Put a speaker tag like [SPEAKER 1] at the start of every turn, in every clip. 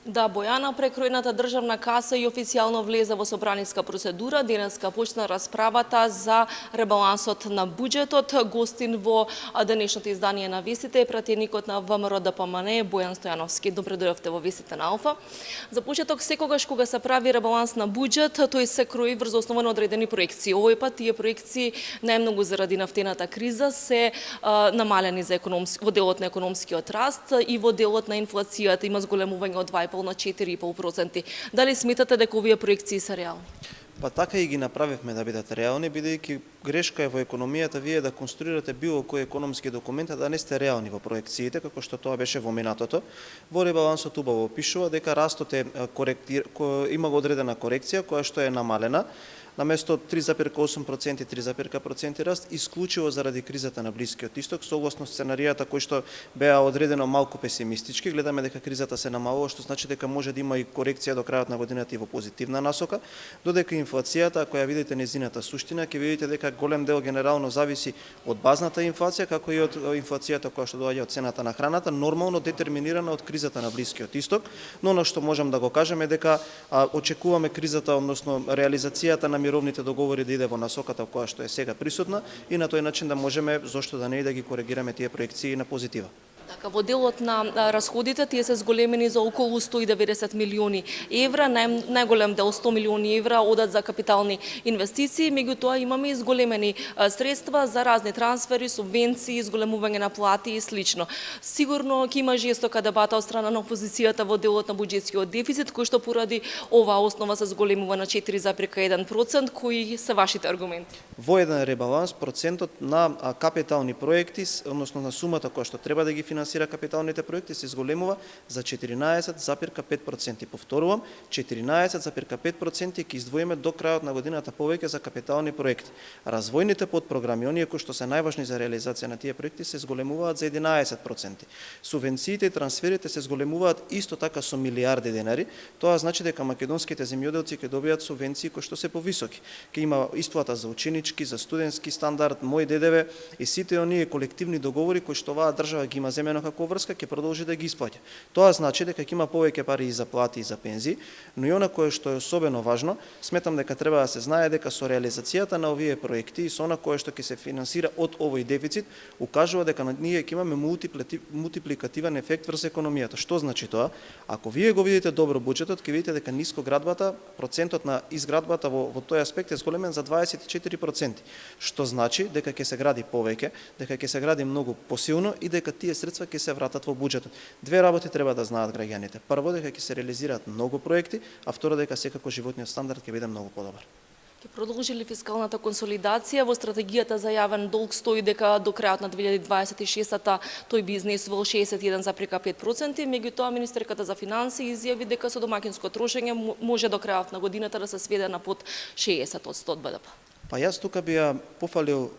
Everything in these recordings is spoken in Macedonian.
[SPEAKER 1] Да, Бојана, прекројната државна каса и официјално влезе во собраниска процедура. Денеска почна расправата за ребалансот на буџетот. Гостин во денешното издание на вестите е пратеникот на ВМРО ДПМН Бојан Стојановски. Добре дојдовте во вестите на Алфа. За почеток, секогаш кога се прави ребаланс на буџет, тој се крои врз основа на одредени проекции. Овој пат тие проекции најмногу заради нафтената криза се намалени за во делот на економскиот раст и во делот на инфлацијата. Има зголемување од 2,5 на 4,5%. Дали сметате дека овие проекции се реални?
[SPEAKER 2] Па така и ги направивме да бидат реални, бидејќи грешка е во економијата вие да конструирате било кој економски документ, а да не сте реални во проекциите, како што тоа беше во минатото. Во ребалансот убаво пишува дека растот е има одредена корекција која што е намалена. Наместо 3,8% 3% раст, исклучиво заради кризата на Блискиот Исток, согласно сценаријата кои што беа одредено малку песимистички, гледаме дека кризата се намалува, што значи дека може да има и корекција до крајот на годината и во позитивна насока, додека инфлацијата, ако ја видите незината суштина, ќе видите дека голем дел генерално зависи од базната инфлација, како и од инфлацијата која што доаѓа од цената на храната, нормално детерминирана од кризата на Блискиот Исток, но она што можам да го кажем е дека очекуваме кризата, односно реализацијата на мировните договори да иде во насоката која што е сега присутна и на тој начин да можеме, зошто да не и да ги коригираме тие проекции на позитива.
[SPEAKER 1] Така, во делот на расходите, тие се зголемени за околу 190 милиони евра, најголем дел 100 милиони евра одат за капитални инвестиции, меѓутоа имаме и зголемени средства за разни трансфери, субвенции, зголемување на плати и слично. Сигурно ќе има жестока дебата од страна на опозицијата во делот на буџетскиот дефицит, кој што поради оваа основа се зголемува на 4,1%, кои се вашите аргументи?
[SPEAKER 2] Во еден ребаланс процентот на капитални проекти, односно на сумата која што треба да ги финансира капиталните проекти се зголемува за 14,5%. Повторувам, 14,5% ќе издвоиме до крајот на годината повеќе за капитални проекти. Развојните подпрограми, оние кои што се најважни за реализација на тие проекти, се зголемуваат за 11%. Субвенциите и трансферите се зголемуваат исто така со милиарди денари. Тоа значи дека македонските земјоделци ќе добијат субвенции кои што се повисоки. Ќе има исплата за ученички, за студентски стандард, мој ДДВ и сите оние колективни договори кои што оваа држава ги има земено како врска, ќе продолжи да ги исплаќа. Тоа значи дека ќе има повеќе пари и за плати и за пензии, но и она кое што е особено важно, сметам дека треба да се знае дека со реализацијата на овие проекти и со она кое што ќе се финансира од овој дефицит, укажува дека ние ќе имаме мултипликативен ефект врз економијата. Што значи тоа? Ако вие го видите добро буџетот, ќе видите дека нискоградбата, процентот на изградбата во тој аспект е зголемен за 24%, што значи дека ќе се гради повеќе, дека ќе се гради многу посилно и дека тие средства ќе се вратат во буџетот. Две работи треба да знаат граѓаните. Прво, дека ќе се реализираат многу проекти, а второ, дека секако животниот стандард ќе биде многу подобар.
[SPEAKER 1] Ќе продолжи ли фискалната консолидација? Во стратегијата за јавен долг стои дека до крајот на 2026-та тој би изнесувал 61,5%, меѓутоа министерката за финансии изјави дека со домаќинско трошење може до крајот на годината да се сведе на под 60% од БДП.
[SPEAKER 2] Па јас тука би ја пофалил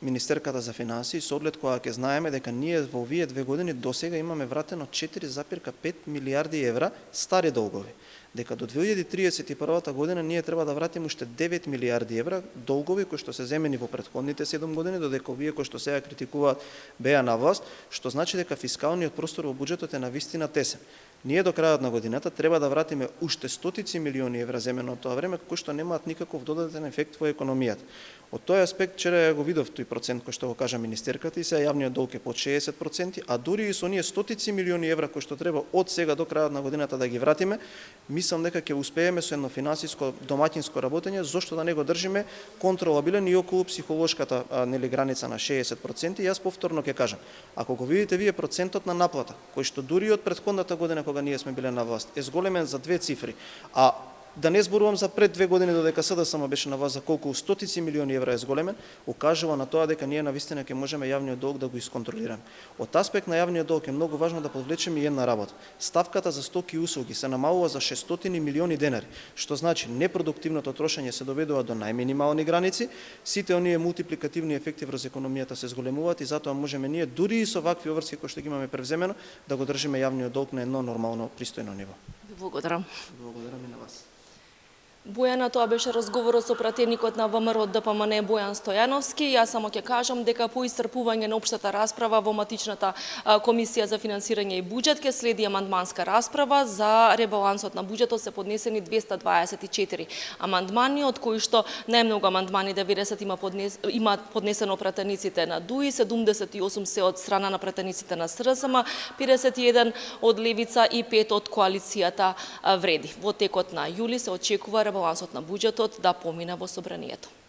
[SPEAKER 2] Министерката за финансии со оглед кога ќе знаеме дека ние во овие 2 години досега имаме вратено 4,5 милиарди евра стари долгови. Дека до 2031 година ние треба да вратиме уште 9 милиарди евра долгови кои што се земени во претходните 7 години, додека овие кои што сега критикуваат беа на власт, што значи дека фискалниот простор во буџетот е навистина тесен. Ние до крајот на годината треба да вратиме уште стотици милиони евра земено од тоа време, кои што немаат никаков додатен ефект во економијата. Од тој аспект, вчера го видов тој процент кој што го кажа министерката и сега јавниот долг е под 60%, а дури и со оние стотици милиони евра кои што треба од сега до крајот на годината да ги вратиме, мислам дека ќе успееме со едно финансиско домаќинско работење, зошто да не го држиме контролабилен и околу психолошката граница на 60%. И јас повторно ќе кажам, ако го видите вие процентот на наплата, кој што дури од претходната година кога ние сме биле на власт, е зголемен за 2 цифри, а да не зборувам за пред 2 години додека СДСМ беше на власт за колку стотици милиони евра е зголемен, укажува на тоа дека ние навистина ќе можеме јавниот долг да го исконтролираме. Од аспект на јавниот долг е многу важно да подвлечеме и една работа. Ставката за стоки и услуги се намалува за 600 милиони денари, што значи непродуктивното трошење се доведува до најминимални граници, сите оние мултипликативни ефекти врз економијата се зголемуваат и затоа можеме ние дури и со вакви обврски кои што ги имаме превземено да го држиме јавниот долг на едно нормално, пристојно ниво.
[SPEAKER 1] Благодарам.
[SPEAKER 2] Благодарам и на вас.
[SPEAKER 1] Бојана, тоа беше разговорот со пратеникот на ВМРО ДПМН Бојан Стојановски. Јас само ќе кажам дека по исцрпување на општата расправа во матичната комисија за финансирање и буџет ќе следи амандманска расправа. За ребалансот на буџетот се поднесени 224 амандмани, од кои што најмногу амандмани 90 имаат поднесено пратениците на ДУИ, 78 се од страна на пратениците на СРСМ, 51 од Левица и 5 од коалицијата Вреди. Во текот на јули се очекува ребалансот на буџетот да помине во собранието.